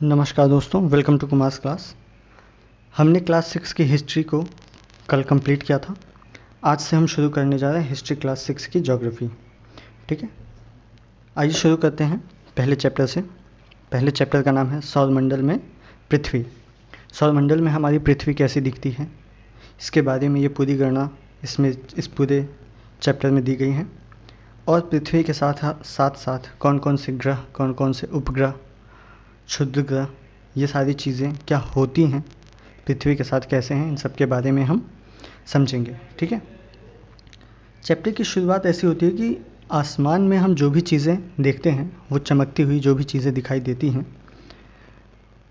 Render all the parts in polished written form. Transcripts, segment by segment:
नमस्कार दोस्तों, welcome to Kumars class. हमने क्लास 6 की हिस्ट्री को कल कंप्लीट किया था। आज से हम शुरू करने जा रहे हैं हिस्ट्री क्लास 6 की ज्योग्राफी। ठीक है, आइए शुरू करते हैं पहले चैप्टर से। पहले चैप्टर का नाम है सौरमंडल में पृथ्वी। सौरमंडल में हमारी पृथ्वी कैसी दिखती है, इसके बारे में ये पूरी गणना इस पूरे चैप्टर में दी गई है। और पृथ्वी के साथ साथ कौन कौन से ग्रह, कौन कौन से उपग्रह, क्षुद्र ग्रह, ये सारी चीज़ें क्या होती हैं, पृथ्वी के साथ कैसे हैं, इन सब के बारे में हम समझेंगे। ठीक है, चैप्टर की शुरुआत ऐसी होती है कि आसमान में हम जो भी चीज़ें देखते हैं, वो चमकती हुई जो भी चीज़ें दिखाई देती हैं,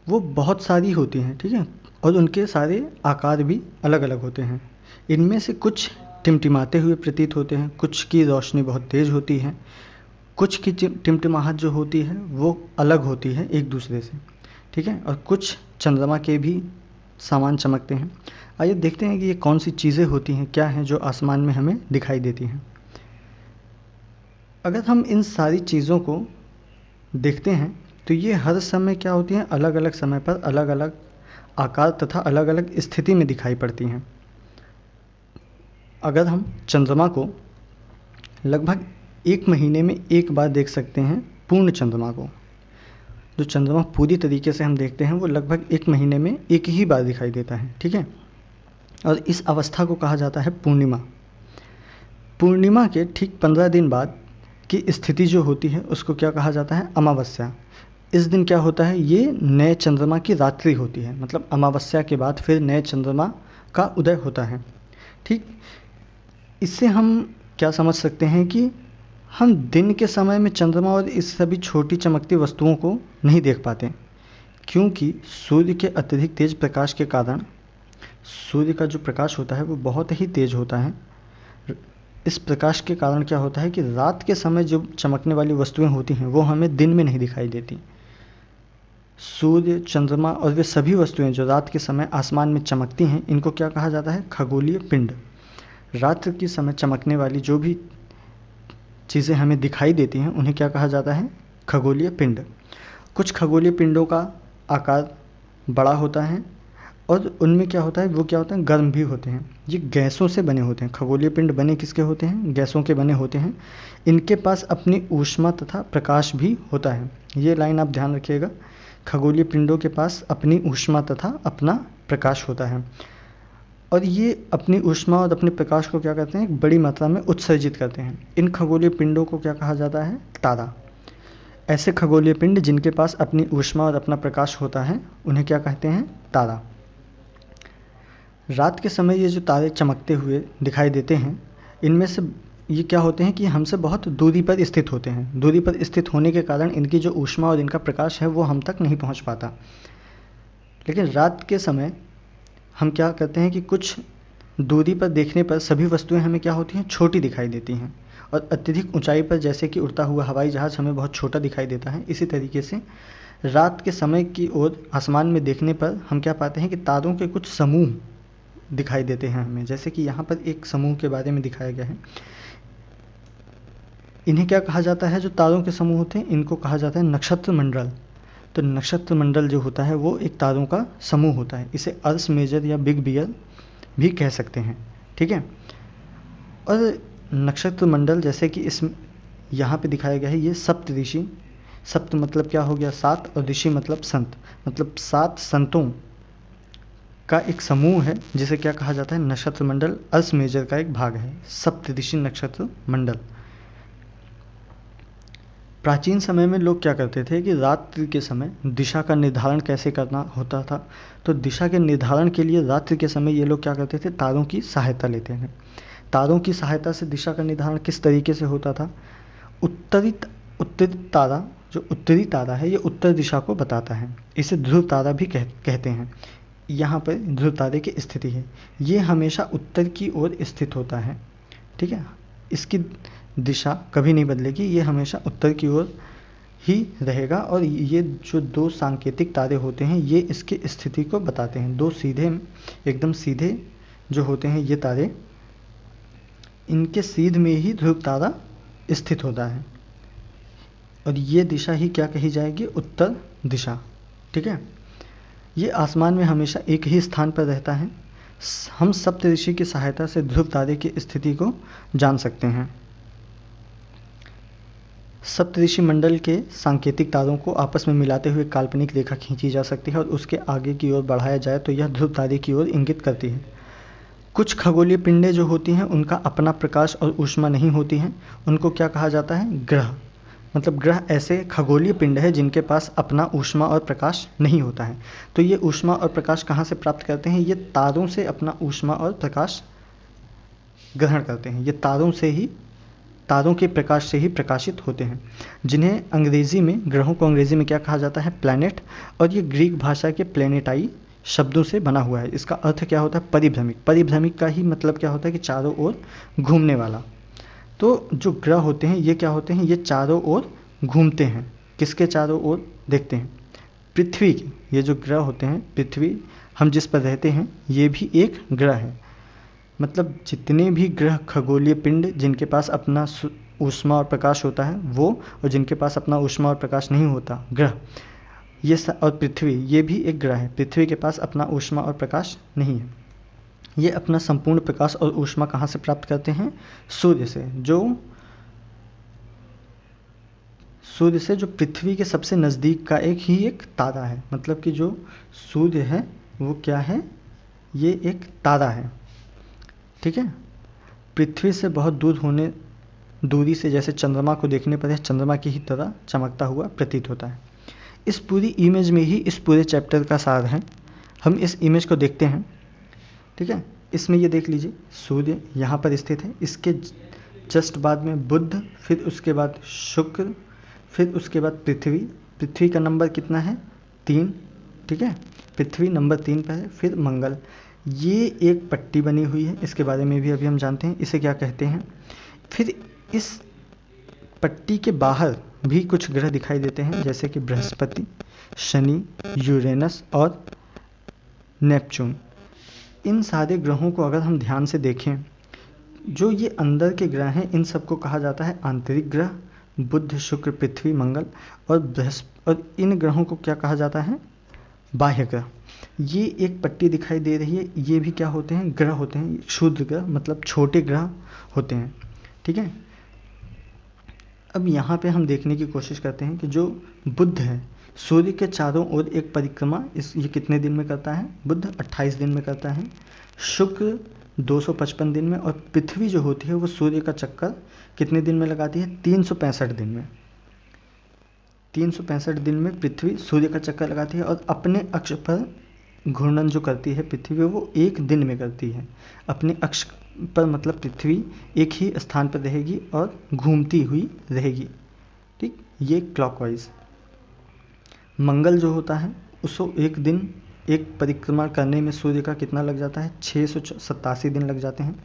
वो बहुत सारी होती हैं। ठीक है, और उनके सारे आकार भी अलग अलग होते हैं। इनमें से कुछ टिमटिमाते हुए प्रतीत होते हैं, कुछ की रोशनी बहुत तेज़ होती है, कुछ की टिमटिमाहट जो होती है वो अलग होती है एक दूसरे से। ठीक है, और कुछ चंद्रमा के भी सामान चमकते हैं। आइए देखते हैं कि ये कौन सी चीज़ें होती हैं, क्या हैं जो आसमान में हमें दिखाई देती हैं। अगर हम इन सारी चीज़ों को देखते हैं तो ये हर समय क्या होती हैं, अलग अलग समय पर अलग अलग आकार तथा अलग अलग स्थिति में दिखाई पड़ती हैं। अगर हम चंद्रमा को लगभग 1 महीने में एक बार देख सकते हैं, पूर्ण चंद्रमा को, जो चंद्रमा पूरी तरीके से हम देखते हैं वो लगभग 1 महीने में एक ही बार दिखाई देता है। ठीक है, और इस अवस्था को कहा जाता है पूर्णिमा। पूर्णिमा के ठीक 15 दिन बाद की स्थिति जो होती है उसको क्या कहा जाता है, अमावस्या। इस दिन क्या होता है, ये नए चंद्रमा की रात्रि होती है, मतलब अमावस्या के बाद फिर नए चंद्रमा का उदय होता है। ठीक, इससे हम क्या समझ सकते हैं कि हम दिन के समय में चंद्रमा और इस सभी छोटी चमकती वस्तुओं को नहीं देख पाते, क्योंकि सूर्य के अत्यधिक तेज प्रकाश के कारण सूर्य का जो प्रकाश होता है वो बहुत ही तेज होता है। इस प्रकाश के कारण क्या होता है कि रात के समय जो चमकने वाली वस्तुएं होती हैं वो हमें दिन में नहीं दिखाई देती। सूर्य, चंद्रमा और वे सभी वस्तुएं जो रात के समय आसमान में चमकती हैं, इनको क्या कहा जाता है, खगोलीय पिंड। रात के समय चमकने वाली जो भी चीज़ें हमें दिखाई देती हैं उन्हें क्या कहा जाता है, खगोलीय पिंड। कुछ खगोलीय पिंडों का आकार बड़ा होता है और उनमें क्या होता है, वो क्या होता है, गर्म भी होते हैं। ये गैसों से बने होते हैं। खगोलीय पिंड बने किसके होते हैं, गैसों के बने होते हैं। इनके पास अपनी ऊष्मा तथा प्रकाश भी होता है। ये लाइन आप ध्यान रखिएगा, खगोलीय पिंडों के पास अपनी ऊष्मा तथा अपना प्रकाश होता है, और ये अपनी ऊष्मा और अपने प्रकाश को क्या करते हैं, बड़ी मात्रा में उत्सर्जित करते हैं। इन खगोलीय पिंडों को क्या कहा जाता है, तारा। ऐसे खगोलीय पिंड जिनके पास अपनी ऊष्मा और अपना प्रकाश होता है उन्हें क्या कहते हैं, तारा। रात के समय ये जो तारे चमकते हुए दिखाई देते हैं, इनमें से ये क्या होते हैं कि हमसे बहुत दूरी पर स्थित होते हैं। दूरी पर स्थित होने के कारण इनकी जो ऊष्मा और इनका प्रकाश है वो हम तक नहीं पहुंच पाता। लेकिन रात के समय हम क्या करते हैं कि कुछ दूरी पर देखने पर सभी वस्तुएं हमें क्या होती हैं, छोटी दिखाई देती हैं। और अत्यधिक ऊंचाई पर जैसे कि उड़ता हुआ हवाई जहाज़ हमें बहुत छोटा दिखाई देता है, इसी तरीके से रात के समय की ओर आसमान में देखने पर हम क्या पाते हैं कि तारों के कुछ समूह दिखाई देते हैं हमें। जैसे कि यहाँ पर एक समूह के बारे में दिखाया गया है। इन्हें क्या कहा जाता है, जो तारों के समूह होते हैं इनको कहा जाता है नक्षत्र मंडल। तो नक्षत्र मंडल जो होता है वो एक तारों का समूह होता है। इसे अर्स मेजर या बिग बियर भी कह सकते हैं। ठीक है, और नक्षत्र मंडल जैसे कि इस यहाँ पे दिखाया गया है, ये सप्त ऋषि, सप्त मतलब क्या हो गया, 7, और ऋषि मतलब संत, मतलब 7 संतों का एक समूह है जिसे क्या कहा जाता है, नक्षत्र मंडल। अर्स मेजर का एक भाग है सप्त ऋषि नक्षत्र मंडल। प्राचीन समय में लोग क्या करते थे कि रात्रि के समय दिशा का निर्धारण कैसे करना होता था, तो दिशा के निर्धारण के लिए रात्रि के समय ये लोग क्या करते थे, तारों की सहायता लेते हैं। तारों की सहायता से दिशा का निर्धारण किस तरीके से होता था, उत्तरी तारा, जो उत्तरी तारा है ये उत्तर दिशा को बताता है। इसे ध्रुव तारा भी कहते हैं। यहाँ पर ध्रुव तारे की स्थिति है, ये हमेशा उत्तर की ओर स्थित होता है। ठीक है, इसकी दिशा कभी नहीं बदलेगी, ये हमेशा उत्तर की ओर ही रहेगा। और ये जो 2 सांकेतिक तारे होते हैं ये इसकी स्थिति को बताते हैं। 2 सीधे, एकदम सीधे जो होते हैं ये तारे, इनके सीध में ही ध्रुव तारा स्थित होता है, और ये दिशा ही क्या कही जाएगी, उत्तर दिशा। ठीक है। ये आसमान में हमेशा एक ही स्थान पर रहता है। हम सप्तऋषि की सहायता से ध्रुव तारे की स्थिति को जान सकते हैं। सप्तऋषि मंडल के सांकेतिक तारों को आपस में मिलाते हुए काल्पनिक रेखा खींची जा सकती है और उसके आगे की ओर बढ़ाया जाए तो यह ध्रुव तारे की ओर इंगित करती है। कुछ खगोलीय पिंडें जो होती हैं उनका अपना प्रकाश और ऊष्मा नहीं होती हैं, उनको क्या कहा जाता है? ग्रह। मतलब ग्रह ऐसे खगोलीय पिंड है जिनके पास अपना ऊष्मा और प्रकाश नहीं होता है। तो ये ऊष्मा और प्रकाश कहाँ से प्राप्त करते हैं? ये तारों से अपना ऊष्मा और प्रकाश ग्रहण करते हैं। ये तारों के प्रकाश से ही प्रकाशित होते हैं, जिन्हें अंग्रेजी में, ग्रहों को अंग्रेजी में क्या कहा जाता है? प्लैनेट। और ये ग्रीक भाषा के प्लेनेटाई शब्दों से बना हुआ है। इसका अर्थ क्या होता है? परिभ्रमिक। परिभ्रमिक का ही मतलब क्या होता है? कि चारों ओर घूमने वाला। तो जो ग्रह होते हैं ये क्या होते हैं? ये चारों ओर घूमते हैं। किसके चारों ओर? देखते हैं पृथ्वी की। ये जो ग्रह होते हैं, पृथ्वी हम जिस पर रहते हैं, ये भी एक ग्रह है। मतलब जितने भी ग्रह, खगोलीय पिंड जिनके पास अपना ऊष्मा और प्रकाश होता है वो, और जिनके पास अपना ऊष्मा और प्रकाश नहीं होता, ग्रह, ये और पृथ्वी, ये भी एक ग्रह है। पृथ्वी के पास अपना ऊष्मा और प्रकाश नहीं है। ये अपना संपूर्ण प्रकाश और ऊष्मा कहाँ से प्राप्त करते हैं? सूर्य से, जो पृथ्वी के सबसे नज़दीक का एक तारा है। मतलब कि जो सूर्य है वो क्या है? ये एक तारा है। ठीक है। पृथ्वी से बहुत दूरी से जैसे चंद्रमा को देखने पर यह चंद्रमा की ही तरह चमकता हुआ प्रतीत होता है। इस पूरी इमेज में ही इस पूरे चैप्टर का सार है। हम इस इमेज को देखते हैं। ठीक है। इसमें ये देख लीजिए, सूर्य यहाँ पर स्थित है, इसके जस्ट बाद में बुध, फिर उसके बाद शुक्र, फिर उसके बाद पृथ्वी। पृथ्वी का नंबर कितना है? 3। ठीक है, पृथ्वी नंबर 3 पर है। फिर मंगल। ये एक पट्टी बनी हुई है, इसके बारे में भी अभी हम जानते हैं, इसे क्या कहते हैं। फिर इस पट्टी के बाहर भी कुछ ग्रह दिखाई देते हैं, जैसे कि बृहस्पति, शनि, यूरेनस और नेपच्यून। इन सारे ग्रहों को अगर हम ध्यान से देखें, जो ये अंदर के ग्रह हैं, इन सबको कहा जाता है आंतरिक ग्रह। बुध, शुक्र, पृथ्वी, मंगल और इन ग्रहों को क्या कहा जाता है? बाह्य ग्रह। ये एक पट्टी दिखाई दे रही है, ये भी क्या होते हैं? ग्रह होते हैं। क्षुद्र ग्रह मतलब छोटे ग्रह होते हैं। ठीक है। अब यहाँ पे हम देखने की कोशिश करते हैं कि जो बुध है, सूर्य के चारों ओर एक परिक्रमा ये कितने दिन में करता है? बुध 28 दिन में करता है। शुक्र 255 दिन में। और पृथ्वी जो होती है वो सूर्य का चक्कर कितने दिन में लगाती है? 365 दिन में। 365 दिन में पृथ्वी सूर्य का चक्कर लगाती है और अपने अक्ष पर घूर्णन जो करती है पृथ्वी, वो एक दिन में करती है। अपने अक्ष पर मतलब पृथ्वी एक ही स्थान पर रहेगी और घूमती हुई रहेगी। ठीक, ये क्लॉकवाइज। मंगल जो होता है उसको एक दिन, एक परिक्रमा करने में सूर्य का कितना लग जाता है? 687 दिन लग जाते हैं।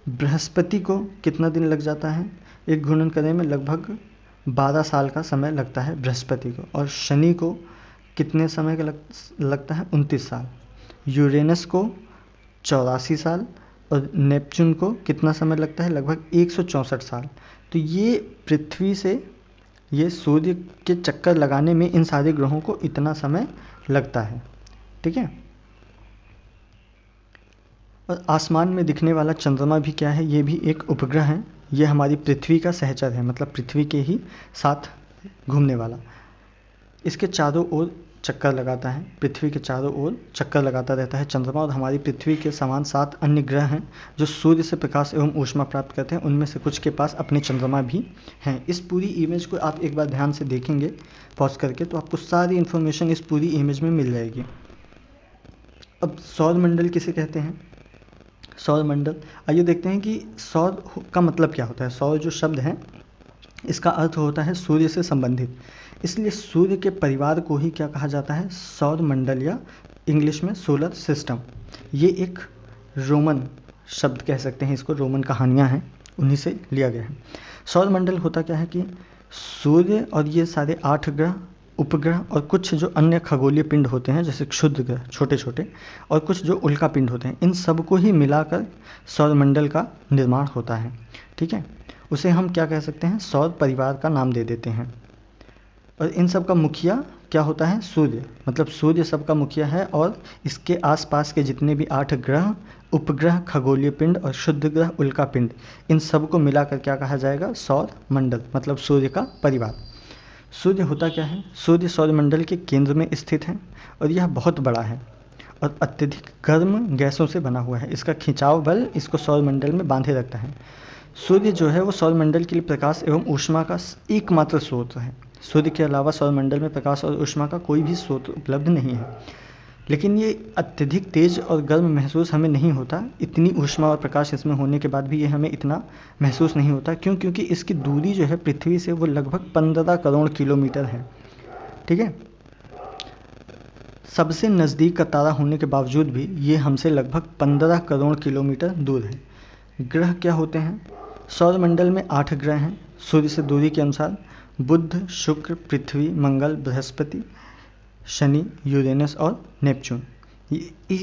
बृहस्पति को कितना दिन लग जाता है एक घूर्णन करने में? लगभग 12 साल का समय लगता है बृहस्पति को। और शनि को कितने समय का लगता है? 29 साल। यूरेनस को 84 साल। और नेपच्यून को कितना समय लगता है? लगभग 164 साल। तो ये पृथ्वी से, ये सूर्य के चक्कर लगाने में इन सारे ग्रहों को इतना समय लगता है। ठीक है। और आसमान में दिखने वाला चंद्रमा भी क्या है? ये भी एक उपग्रह है। ये हमारी पृथ्वी का सहचर है, मतलब पृथ्वी के ही साथ घूमने वाला। इसके चारों ओर चक्कर लगाता है, पृथ्वी के चारों ओर चक्कर लगाता रहता है चंद्रमा। और हमारी पृथ्वी के समान 7 अन्य ग्रह हैं जो सूर्य से प्रकाश एवं ऊष्मा प्राप्त करते हैं। उनमें से कुछ के पास अपने चंद्रमा भी हैं। इस पूरी इमेज को आप एक बार ध्यान से देखेंगे पॉज करके, तो आपको सारी इन्फॉर्मेशन इस पूरी इमेज में मिल जाएगी। अब सौरमंडल किसे कहते हैं? सौरमंडल, आइए देखते हैं कि सौर का मतलब क्या होता है। सौर जो शब्द है इसका अर्थ होता है सूर्य से संबंधित, इसलिए सूर्य के परिवार को ही क्या कहा जाता है? सौर मंडल, या इंग्लिश में सोलर सिस्टम। ये एक रोमन शब्द कह सकते हैं इसको, रोमन कहानियाँ हैं उन्हीं से लिया गया है। सौर मंडल होता क्या है कि सूर्य और ये सारे 8 ग्रह, उपग्रह और कुछ जो अन्य खगोलीय पिंड होते हैं जैसे क्षुद्र ग्रह छोटे छोटे, और कुछ जो उल्का पिंड होते हैं, इन सबको ही मिलाकर सौरमंडल का निर्माण होता है। ठीक है। उसे हम क्या कह सकते हैं? सौर परिवार का नाम दे देते हैं। और इन सब का मुखिया क्या होता है? सूर्य, मतलब सूर्य सबका मुखिया है और इसके आसपास के जितने भी 8 ग्रह, उपग्रह, खगोलीय पिंड और शुद्ध ग्रह उल्का पिंड, इन सब को मिलाकर क्या कहा जाएगा? सौर मंडल, मतलब सूर्य का परिवार। सूर्य होता क्या है? सूर्य सौरमंडल के केंद्र में स्थित है और यह बहुत बड़ा है और अत्यधिक गर्म गैसों से बना हुआ है। इसका खिंचाव बल इसको सौरमंडल में बांधे रखता है। सूर्य जो है वो सौरमंडल के लिए प्रकाश एवं ऊष्मा का एकमात्र स्रोत है। सूर्य के अलावा सौरमंडल में प्रकाश और ऊष्मा का कोई भी स्रोत उपलब्ध नहीं है। लेकिन ये अत्यधिक तेज और गर्म महसूस हमें नहीं होता। इतनी ऊष्मा और प्रकाश इसमें होने के बाद भी ये हमें इतना महसूस नहीं होता। क्यों? क्योंकि इसकी दूरी जो है पृथ्वी से वो लगभग 15 करोड़ किलोमीटर है। ठीक है, सबसे नज़दीक का तारा होने के बावजूद भी ये हमसे लगभग 15 करोड़ किलोमीटर दूर है। ग्रह क्या होते हैं? सौरमंडल में 8 ग्रह हैं सूर्य से दूरी के अनुसार: बुध, शुक्र, पृथ्वी, मंगल, बृहस्पति, शनि, यूरेनस और नेपच्यून।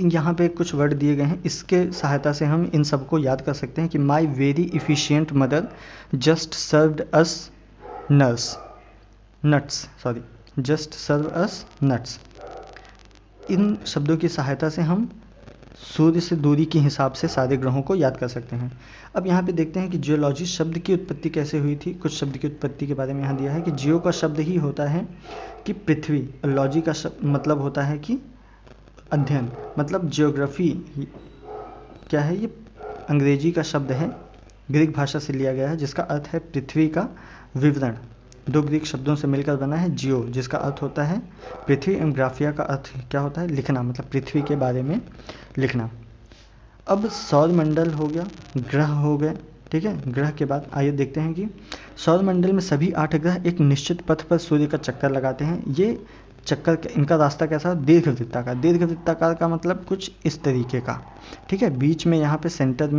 यहाँ पे कुछ वर्ड दिए गए हैं, इसके सहायता से हम इन सबको याद कर सकते हैं कि my very efficient mother just served us nuts. इन शब्दों की सहायता से हम सूर्य से दूरी के हिसाब से सारे ग्रहों को याद कर सकते हैं। अब यहाँ पे देखते हैं कि जियोलॉजी शब्द की उत्पत्ति कैसे हुई थी। कुछ शब्द की उत्पत्ति के बारे में यहाँ दिया है कि जियो का शब्द ही होता है कि पृथ्वी, और लॉजी का मतलब होता है कि अध्ययन, मतलब जियोग्राफी क्या है? ये अंग्रेजी का शब्द है, ग्रीक भाषा से लिया गया है, जिसका अर्थ है पृथ्वी का विवरण। 2 ग्रीक शब्दों से मिलकर बना है जियो, जिसका अर्थ होता है पृथ्वी, एवं ग्राफिया का अर्थ क्या होता है? लिखना, मतलब पृथ्वी के बारे में लिखना। अब सौरमंडल हो गया, ग्रह हो गए। ठीक है, ग्रह के बाद आइए देखते हैं कि सौरमंडल में सभी 8 ग्रह एक निश्चित पथ पर सूर्य का चक्कर लगाते हैं। ये चक्कर, इनका रास्ता कैसा? दीर्घवृत्ताकार। दीर्घवृत्ताकार का मतलब कुछ इस तरीके का। ठीक है, बीच में यहाँ पे सेंटर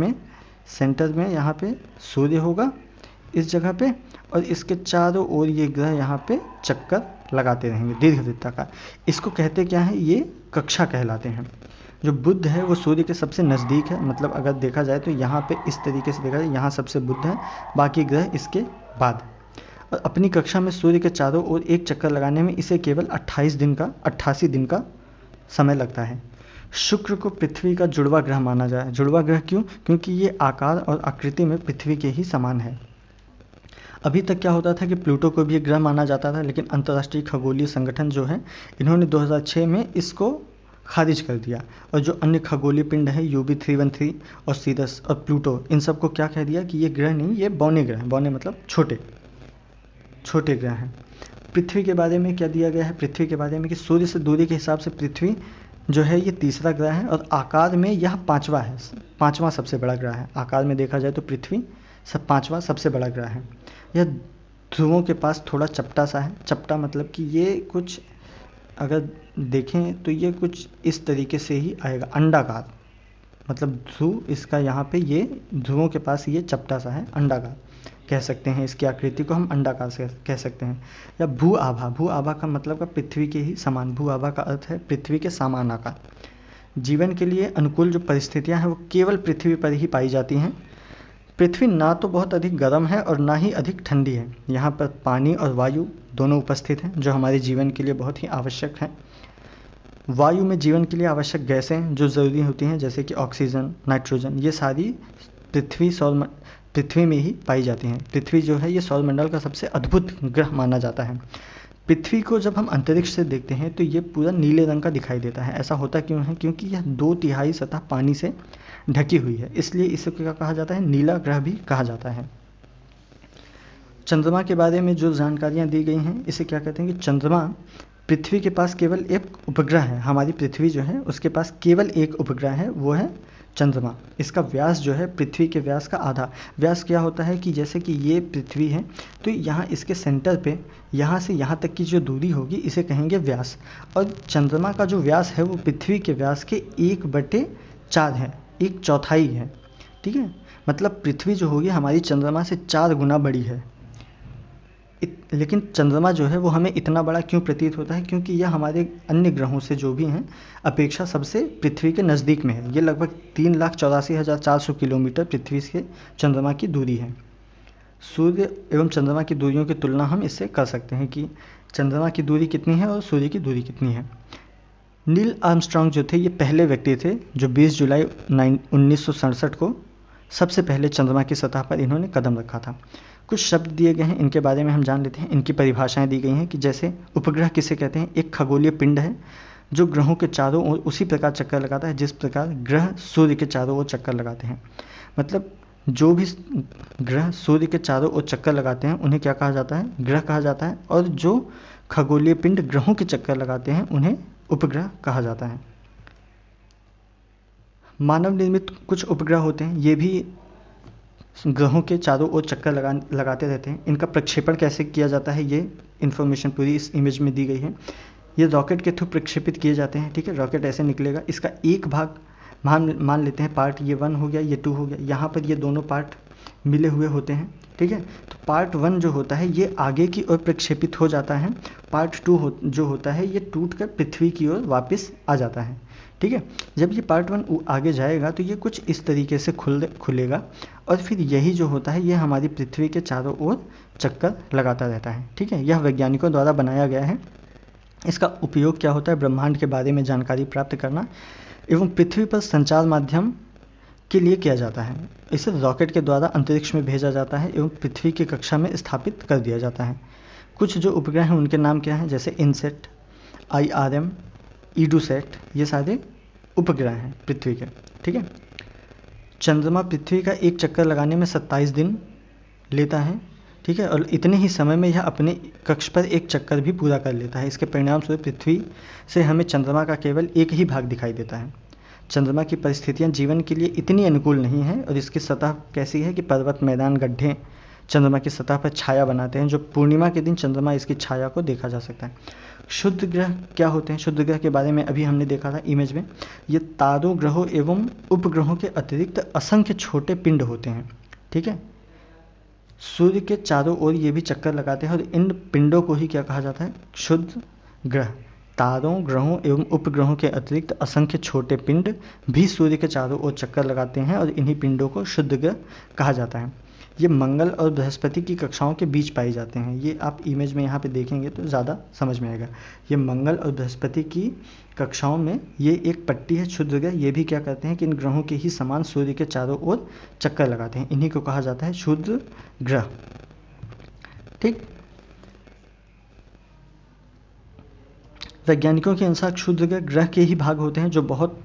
में यहाँ पे सूर्य होगा इस जगह पे, और इसके चारों ओर ये ग्रह यहाँ पे चक्कर लगाते रहेंगे, दीर्घवृत्ताकार। इसको कहते क्या है? ये कक्षा कहलाते हैं। जो बुध है वो सूर्य के सबसे नज़दीक है, मतलब अगर देखा जाए तो यहाँ पे इस तरीके से देखा जाए, यहाँ सबसे बुध है, बाकी ग्रह इसके बाद। और अपनी कक्षा में सूर्य के चारों ओर एक चक्कर लगाने में इसे केवल 88 दिन का समय लगता है। शुक्र को पृथ्वी का जुड़वा ग्रह माना जाए। जुड़वा ग्रह क्यों? क्योंकि ये आकार और आकृति में पृथ्वी के ही समान है। अभी तक क्या होता था कि प्लूटो को भी एक ग्रह माना जाता था, लेकिन अंतर्राष्ट्रीय खगोलीय संगठन जो है, इन्होंने 2006 में इसको खारिज कर दिया। और जो अन्य खगोलीय पिंड है UV 313 और सीरस और प्लूटो, इन सब को क्या कह दिया कि ये ग्रह नहीं, ये बौने ग्रह हैं। बौने मतलब छोटे ग्रह हैं। पृथ्वी के बारे में क्या दिया गया है? पृथ्वी के बारे में कि सूर्य से दूरी के हिसाब से पृथ्वी जो है ये तीसरा ग्रह है और आकार में यह पाँचवा सबसे बड़ा ग्रह है। आकार में देखा जाए तो पृथ्वी पाँचवा सबसे बड़ा ग्रह है। यह ध्रुवों के पास थोड़ा चपटा सा है। चपटा मतलब कि ये कुछ, अगर देखें तो ये कुछ इस तरीके से ही आएगा, अंडाकार, मतलब ध्रुव इसका यहाँ पे ये ध्रुवों के पास ये चपटा सा है, अंडाकार कह सकते हैं। इसकी आकृति को हम अंडाकार से कह सकते हैं। या भू आभा का मतलब का पृथ्वी के ही समान। भू आभा का अर्थ है पृथ्वी के समान आकार। जीवन के लिए अनुकूल जो परिस्थितियां हैं वो केवल पृथ्वी पर ही पाई जाती हैं। पृथ्वी ना तो बहुत अधिक गर्म है और ना ही अधिक ठंडी है। यहाँ पर पानी और वायु दोनों उपस्थित हैं, जो हमारे जीवन के लिए बहुत ही आवश्यक हैं। वायु में जीवन के लिए आवश्यक गैसें जो ज़रूरी होती हैं, जैसे कि ऑक्सीजन, नाइट्रोजन, ये सारी पृथ्वी में ही पाई जाती हैं। पृथ्वी जो है ये सौरमंडल का सबसे अद्भुत ग्रह माना जाता है। पृथ्वी को जब हम अंतरिक्ष से देखते हैं तो ये पूरा नीले रंग का दिखाई देता है। ऐसा होता क्यों है? क्योंकि यह 2/3 सतह पानी से ढकी हुई है, इसलिए इसे क्या कहा जाता है? नीला ग्रह भी कहा जाता है। चंद्रमा के बारे में जो जानकारियाँ दी गई हैं, इसे क्या कहते हैं कि चंद्रमा पृथ्वी के पास केवल एक उपग्रह है। हमारी पृथ्वी जो है उसके पास केवल एक उपग्रह है, वो है चंद्रमा। इसका व्यास जो है पृथ्वी के व्यास का आधा। व्यास क्या होता है कि जैसे कि ये पृथ्वी है तो यहाँ इसके सेंटर पे यहाँ से यहाँ तक की जो दूरी होगी इसे कहेंगे व्यास। और चंद्रमा का जो व्यास है वो पृथ्वी के व्यास के 1/4 है, 1/4 है। ठीक है, मतलब पृथ्वी जो होगी हमारी चंद्रमा से 4 गुना बड़ी है। लेकिन चंद्रमा जो है वो हमें इतना बड़ा क्यों प्रतीत होता है? क्योंकि यह हमारे अन्य ग्रहों से जो भी हैं अपेक्षा सबसे पृथ्वी के नज़दीक में है। ये लगभग 3,84,400 किलोमीटर पृथ्वी से चंद्रमा की दूरी है। सूर्य एवं चंद्रमा की दूरियों की तुलना हम इससे कर सकते हैं कि चंद्रमा की दूरी कितनी है और सूर्य की दूरी कितनी है। नील आर्मस्ट्रॉन्ग जो थे ये पहले व्यक्ति थे जो 20 जुलाई 1967 को सबसे पहले चंद्रमा की सतह पर इन्होंने कदम रखा था। कुछ शब्द दिए गए हैं, इनके बारे में हम जान लेते हैं। इनकी परिभाषाएं दी गई हैं कि जैसे उपग्रह किसे कहते हैं, एक खगोलीय पिंड है जो ग्रहों के चारों ओर उसी प्रकार चक्कर लगाता है जिस प्रकार ग्रह सूर्य के चारों ओर चक्कर लगाते हैं। मतलब जो भी ग्रह सूर्य के चारों ओर चक्कर लगाते हैं उन्हें क्या कहा जाता है, ग्रह कहा जाता है, और जो खगोलीय पिंड ग्रहों के चक्कर लगाते हैं उन्हें उपग्रह कहा जाता है। मानव निर्मित कुछ उपग्रह होते हैं, ये भी ग्रहों के चारों ओर चक्कर लगाते रहते हैं। इनका प्रक्षेपण कैसे किया जाता है ये इन्फॉर्मेशन पूरी इस इमेज में दी गई है। ये रॉकेट के थ्रू प्रक्षेपित किए जाते हैं। ठीक है, रॉकेट ऐसे निकलेगा, इसका एक भाग मान लेते हैं पार्ट ये 1 हो गया, ये 2 हो गया, यहाँ पर ये दोनों पार्ट मिले हुए होते हैं। ठीक है, तो पार्ट 1 जो होता है ये आगे की ओर प्रक्षेपित हो जाता है, पार्ट 2 जो होता है ये टूट कर पृथ्वी की ओर वापस आ जाता है। ठीक है, जब ये पार्ट 1 आगे जाएगा तो ये कुछ इस तरीके से खुलेगा और फिर यही जो होता है ये हमारी पृथ्वी के चारों ओर चक्कर लगाता रहता है। ठीक है, यह वैज्ञानिकों द्वारा बनाया गया है। इसका उपयोग क्या होता है, ब्रह्मांड के बारे में जानकारी प्राप्त करना एवं पृथ्वी पर संचार माध्यम के लिए किया जाता है। इसे रॉकेट के द्वारा अंतरिक्ष में भेजा जाता है एवं पृथ्वी की कक्षा में स्थापित कर दिया जाता है। कुछ जो उपग्रह हैं उनके नाम क्या हैं, जैसे इनसेट, IRM, ईडूसैट, ये सारे उपग्रह हैं पृथ्वी के। ठीक है, चंद्रमा पृथ्वी का एक चक्कर लगाने में 27 दिन लेता है। ठीक है, और इतने ही समय में यह अपने कक्ष पर एक चक्कर भी पूरा कर लेता है। इसके परिणाम स्वरूप पृथ्वी से हमें चंद्रमा का केवल एक ही भाग दिखाई देता है। चंद्रमा की परिस्थितियां जीवन के लिए इतनी अनुकूल नहीं है और इसकी सतह कैसी है कि पर्वत, मैदान, गड्ढे चंद्रमा की सतह पर छाया बनाते हैं, जो पूर्णिमा के दिन चंद्रमा इसकी छाया को देखा जा सकता है। शुद्ध ग्रह क्या होते हैं, शुद्ध ग्रह के बारे में अभी हमने देखा था इमेज में। ये तारों, ग्रहों एवं उपग्रहों के अतिरिक्त असंख्य छोटे पिंड होते हैं। ठीक है, सूर्य के चारों ओर ये भी चक्कर लगाते हैं और इन पिंडों को ही क्या कहा जाता है, शुद्ध ग्रह। तारों, ग्रहों एवं उपग्रहों के अतिरिक्त असंख्य छोटे पिंड भी सूर्य के चारों ओर चक्कर लगाते हैं और इन्हीं पिंडों को शुद्ध ग्रह कहा जाता है। ये मंगल और बृहस्पति की कक्षाओं के बीच पाए जाते हैं। ये आप इमेज में यहाँ पे देखेंगे तो ज़्यादा समझ में आएगा। ये मंगल और बृहस्पति की कक्षाओं में ये एक पट्टी है शुद्ध ग्रह। ये भी क्या करते हैं कि इन ग्रहों के ही समान सूर्य के चारों ओर चक्कर लगाते हैं। इन्हीं को कहा जाता है शुद्ध ग्रह। ठीक, वैज्ञानिकों के अनुसार शुद्ध ग्रह के ही भाग होते हैं जो बहुत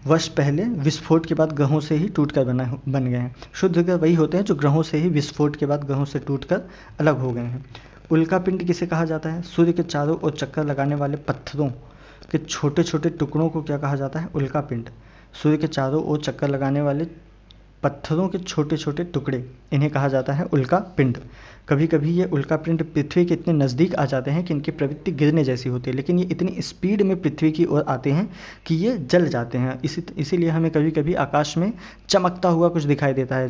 वर्ष पहले विस्फोट के बाद ग्रहों से ही टूटकर बन गए हैं। शुद्ध ग्रह वही होते हैं जो ग्रहों से ही विस्फोट के बाद ग्रहों से टूटकर अलग हो गए हैं। उल्कापिंड किसे कहा जाता है, सूर्य के चारों ओर चक्कर लगाने वाले पत्थरों के छोटे छोटे टुकड़ों को क्या कहा जाता है, उल्कापिंड। सूर्य के चारों ओर चक्कर लगाने वाले पत्थरों के छोटे छोटे टुकड़े, इन्हें कहा जाता है उल्कापिंड। कभी कभी ये उल्कापिंड पृथ्वी के इतने नज़दीक आ जाते हैं कि इनकी प्रवृत्ति गिरने जैसी होती है, लेकिन ये इतनी स्पीड में पृथ्वी की ओर आते हैं कि ये जल जाते हैं। इसीलिए हमें कभी कभी आकाश में चमकता हुआ कुछ दिखाई देता है।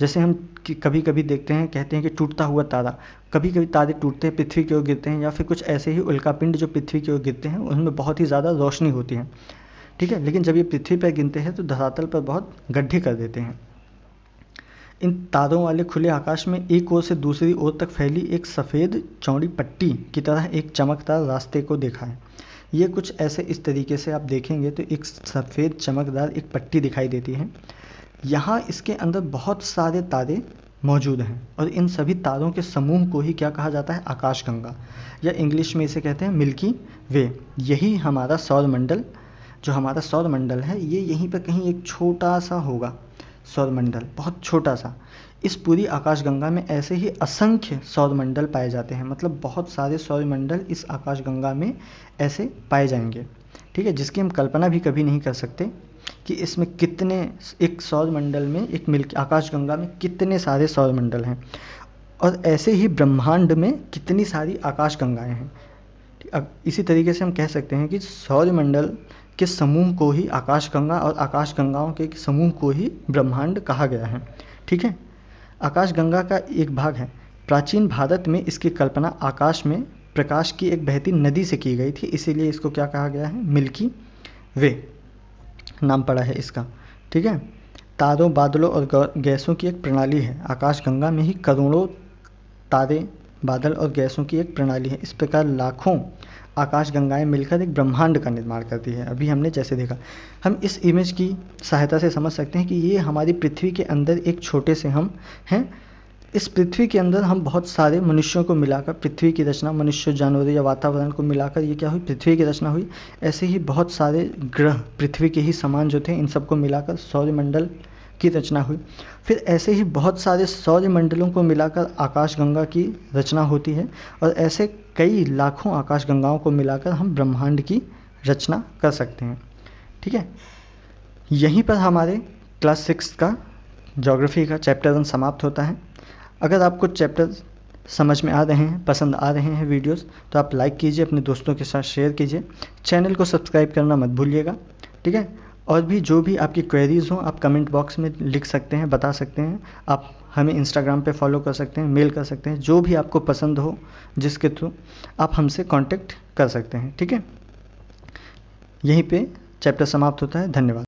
जैसे हम कभी कभी देखते हैं, कहते हैं कि टूटता हुआ तारा। कभी कभी तारे टूटते हैं, पृथ्वी की ओर गिरते हैं, या फिर कुछ ऐसे ही उल्कापिंड जो पृथ्वी की ओर गिरते हैं उनमें बहुत ही ज़्यादा रोशनी होती है। ठीक है, लेकिन जब ये पृथ्वी पर गिरते हैं तो धरातल पर बहुत गड्ढे कर देते हैं। इन तारों वाले खुले आकाश में एक ओर से दूसरी ओर तक फैली एक सफ़ेद चौड़ी पट्टी की तरह एक चमकदार रास्ते को देखा है। ये कुछ ऐसे इस तरीके से आप देखेंगे तो एक सफ़ेद चमकदार एक पट्टी दिखाई देती है। यहाँ इसके अंदर बहुत सारे तारे मौजूद हैं और इन सभी तारों के समूह को ही क्या कहा जाता है, आकाशगंगा, या इंग्लिश में इसे कहते हैं मिल्की वे। यही हमारा सौरमंडल, जो हमारा सौरमंडल है ये यहीं पर कहीं एक छोटा सा होगा सौरमंडल, बहुत छोटा सा। इस पूरी आकाशगंगा में ऐसे ही असंख्य सौरमंडल पाए जाते हैं। मतलब बहुत सारे सौरमंडल इस आकाशगंगा में ऐसे पाए जाएंगे। ठीक है, जिसकी हम कल्पना भी कभी नहीं कर सकते कि इसमें कितने, एक सौरमंडल में, एक मिल्की आकाशगंगा में कितने सारे सौरमंडल हैं और ऐसे ही ब्रह्मांड में कितनी सारी आकाशगंगाएं हैं। अब इसी तरीके से हम कह सकते हैं कि सौरमंडल के समूह को ही आकाशगंगा और आकाशगंगाओं के समूह को ही ब्रह्मांड कहा गया है। ठीक है, आकाशगंगा का एक भाग है। प्राचीन भारत में इसकी कल्पना आकाश में प्रकाश की एक बहती नदी से की गई थी, इसीलिए इसको क्या कहा गया है, मिल्की वे नाम पड़ा है इसका। ठीक है, तारों, बादलों और गैसों की एक प्रणाली है। आकाशगंगा में ही करोड़ों तारे, बादल और गैसों की एक प्रणाली है। इस प्रकार लाखों आकाशगंगाएं मिलकर एक ब्रह्मांड का निर्माण करती है। अभी हमने जैसे देखा, हम इस इमेज की सहायता से समझ सकते हैं कि ये हमारी पृथ्वी के अंदर एक छोटे से हम हैं। इस पृथ्वी के अंदर हम बहुत सारे मनुष्यों को मिलाकर पृथ्वी की रचना, मनुष्य, जानवरों या वातावरण को मिलाकर ये क्या हुई, पृथ्वी की रचना हुई। ऐसे ही बहुत सारे ग्रह पृथ्वी के ही समान जो थे, इन सबको मिलाकर सौरमंडल की रचना हुई। फिर ऐसे ही बहुत सारे सौरमंडलों को मिलाकर आकाशगंगा की रचना होती है, और ऐसे कई लाखों आकाशगंगाओं को मिलाकर हम ब्रह्मांड की रचना कर सकते हैं। ठीक है, यहीं पर हमारे क्लास 6 का ज्योग्राफी का चैप्टर 1 समाप्त होता है। अगर आपको चैप्टर समझ में आ रहे हैं, पसंद आ रहे हैं वीडियोस, तो आप लाइक कीजिए, अपने दोस्तों के साथ शेयर कीजिए, चैनल को सब्सक्राइब करना मत भूलिएगा। ठीक है, और भी जो भी आपकी क्वेरीज़ हों आप कमेंट बॉक्स में लिख सकते हैं, बता सकते हैं। आप हमें इंस्टाग्राम पे फॉलो कर सकते हैं, मेल कर सकते हैं, जो भी आपको पसंद हो, जिसके थ्रू आप हमसे कांटेक्ट कर सकते हैं। ठीक है, यहीं पे चैप्टर समाप्त होता है। धन्यवाद।